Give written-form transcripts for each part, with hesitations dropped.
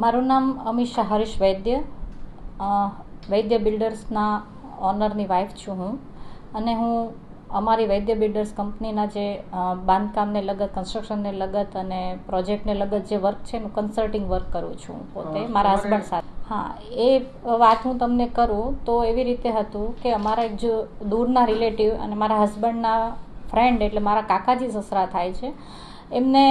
મારું નામ અમીષા હરીશ વૈદ્ય, વૈદ્ય બિલ્ડર્સના ઓનરની વાઇફ છું હું. અને હું અમારી વૈદ્ય બિલ્ડર્સ કંપનીના જે બાંધકામને લગત, કન્સ્ટ્રક્શનને લગત અને પ્રોજેક્ટને લગત જે વર્ક છે એનું કન્સલ્ટિંગ વર્ક કરું છું પોતે મારા હસબન્ડ સાથે. હા, એ વાત હું તમને કરું તો એવી રીતે હતું કે અમારા એક જો દૂરના રિલેટિવ અને મારા હસબન્ડના ફ્રેન્ડ એટલે મારા કાકાજી સસરા થાય છે, એમને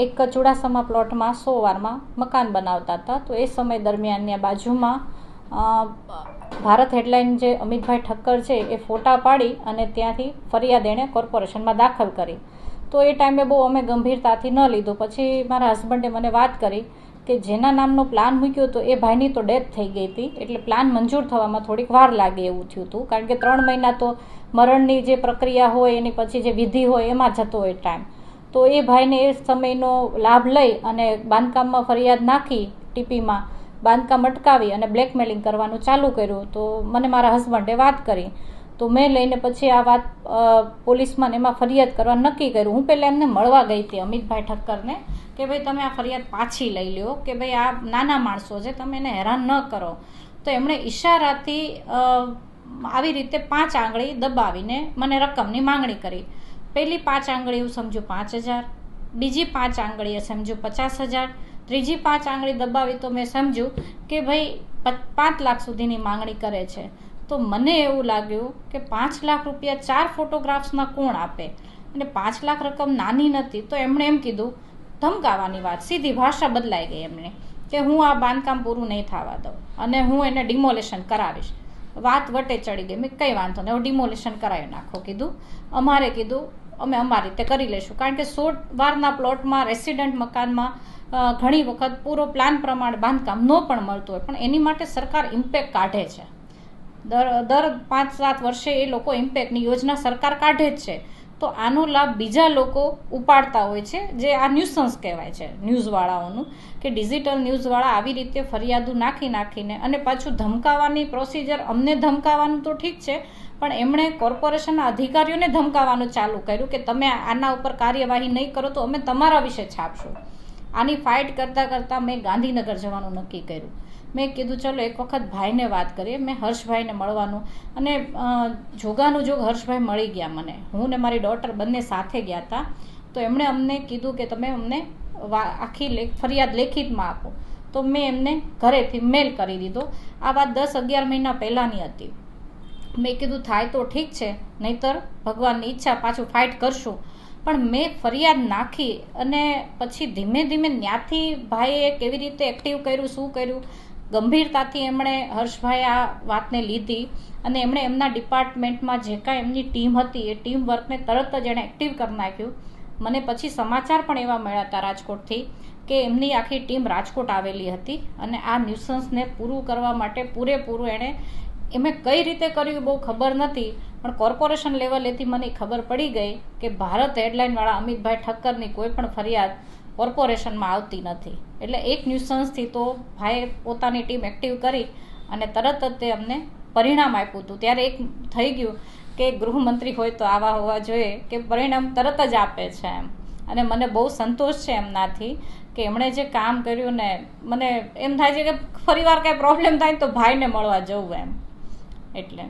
એક ચુડાસમા પ્લોટમાં 100 વારમાં મકાન બનાવતા હતા. તો એ સમય દરમિયાનની બાજુમાં ભારત હેડલાઇન જે અમિતભાઈ ઠક્કર છે એ ફોટા પાડી અને ત્યાંથી ફરિયાદ એણે કોર્પોરેશનમાં દાખલ કરી. તો એ ટાઈમે બહુ અમે ગંભીરતાથી ન લીધું. પછી મારા હસબન્ડે મને વાત કરી કે જેના નામનો પ્લાન મૂક્યો હતો એ ભાઈની તો ડેથ થઈ ગઈ હતી, એટલે પ્લાન મંજૂર થવામાં થોડીક વાર લાગે એવું થયું હતું, કારણ કે 3 મહિના તો મરણની જે પ્રક્રિયા હોય એની પછી જે વિધિ હોય એમાં જતો હોય ટાઈમ. તો એ ભાઈને એ સમયનો લાભ લઈ અને બાંધકામમાં ફરિયાદ નાખી, ટીપીમાં બાંધકામ અટકાવી અને બ્લેકમેલિંગ કરવાનું ચાલુ કર્યું. તો મને મારા હસબન્ડે વાત કરી, તો મેં લઈને પછી આ વાત પોલીસમાં એમાં ફરિયાદ કરવા નક્કી કર્યું. હું પહેલાં એમને મળવા ગઈ હતી અમિતભાઈ ઠક્કરને કે ભાઈ તમે આ ફરિયાદ પાછી લઈ લ્યો, કે ભાઈ આ નાના માણસો છે, તમે એને હેરાન ન કરો. તો એમણે ઈશારાથી આવી રીતે 5 આંગળી દબાવીને મને રકમની માંગણી કરી. પહેલી 5 આંગળી હું સમજુ 5000, બીજી 5 આંગળીએ સમજુ 50000, ત્રીજી 5 આંગળી દબાવી તો મેં સમજ્યું કે ભાઈ 5 લાખ સુધીની માંગણી કરે છે. તો મને એવું લાગ્યું કે 5 લાખ રૂપિયા 4 ફોટોગ્રાફ્સના કોણ આપે, અને 5 લાખ રકમ નાની નથી. તો એમણે એમ કીધું, ધમકાવાની વાત, સીધી ભાષા બદલાઈ ગઈ એમણે, કે હું આ બાંધકામ પૂરું નહીં થવા દઉં અને હું એને ડિમોલેશન કરાવીશ. વાત વટે ચડી ગઈ. મેં કંઈ વાંધો નહીં, હવે ડિમોલેશન કરાવી નાખો કીધું. અમારે કીધું અમે અમારી રીતે કરી લઈશું, કારણ કે 100 વારના પ્લોટમાં રેસિડન્ટ મકાનમાં ઘણી વખત પૂરો પ્લાન પ્રમાણે બાંધકામ ન પણ મળતું હોય, પણ એની માટે સરકાર ઇમ્પેક્ટ કાઢે છે. દર 5-7 વર્ષે એ લોકો ઇમ્પેક્ટની યોજના સરકાર કાઢે જ છે. તો આનો લાભ બીજા લોકો ઉપાડતા હોય છે, જે આ ન્યુસન્સ કહેવાય છે ન્યૂઝવાળાઓનું, કે ડિજિટલ ન્યૂઝવાળા આવી રીતે ફરિયાદો નાખીને અને પાછું ધમકાવવાની પ્રોસિજર. અમને ધમકાવવાનું તો ઠીક છે, પણ એમણે કોર્પોરેશનના અધિકારીઓને ધમકાવવાનું ચાલુ કર્યું કે તમે આના ઉપર કાર્યવાહી નહીં કરો તો અમે તમારા વિશે છાપશું. આની ફાઇટ કરતાં મેં ગાંધીનગર જવાનું નક્કી કર્યું. મેં કીધું ચલો એક વખત ભાઈને વાત કરીએ. મેં હર્ષભાઈને મળવાનું, અને જોગાનું જોગ હર્ષભાઈ મળી ગયા મને. હું ને મારી ડોટર બંને સાથે ગયા હતા. તો એમણે અમને કીધું કે તમે અમને આખી ફરિયાદ લેખિતમાં આપો. તો મેં એમને ઘરેથી મેલ કરી દીધો. આ વાત 10-11 મહિના પહેલાંની હતી. મેં કીધું થાય તો ઠીક છે, નહીંતર ભગવાનની ઈચ્છા પાછું ફાઇટ કરશું. પણ મેં ફરિયાદ નાખી અને પછી ધીમે ધીમે ત્યાંથી ભાઈએ કેવી રીતે એક્ટિવ કર્યું, શું કર્યું, ગંભીરતાથી એમણે હર્ષભાઈ આ વાતને લીધી અને એમણે એમના ડિપાર્ટમેન્ટમાં જે કાંઈ એમની ટીમ હતી એ ટીમ વર્કને તરત જ એણે એક્ટિવ કરી નાખ્યું. મને પછી સમાચાર પણ એવા મળ્યા હતા રાજકોટથી કે એમની આખી ટીમ રાજકોટ આવેલી હતી અને આ ન્યુસન્સને પૂરું કરવા માટે પૂરેપૂરું એમે કઈ રીતે કર્યું બહુ ખબર નથી, પણ કોર્પોરેશન લેવલેથી મને ખબર પડી ગઈ કે ભારત હેડલાઇનવાળા અમિતભાઈ ઠક્કરની કોઈ પણ ફરિયાદ કોર્પોરેશનમાં આવતી નથી. એટલે એક ન્યુસન્સથી તો ભાઈએ પોતાની ટીમ એક્ટિવ કરી અને તરત જ તે અમને પરિણામ આપ્યું હતું. ત્યારે એક થઈ ગયું કે ગૃહમંત્રી હોય તો આવા હોવા જોઈએ કે પરિણામ તરત જ આપે છે એમ. અને મને બહુ સંતોષ છે એમનાથી કે એમણે જે કામ કર્યું ને મને એમ થાય છે કે ફરીવાર કાંઈ પ્રોબ્લેમ થાય તો ભાઈને મળવા જવું એમ. એટલે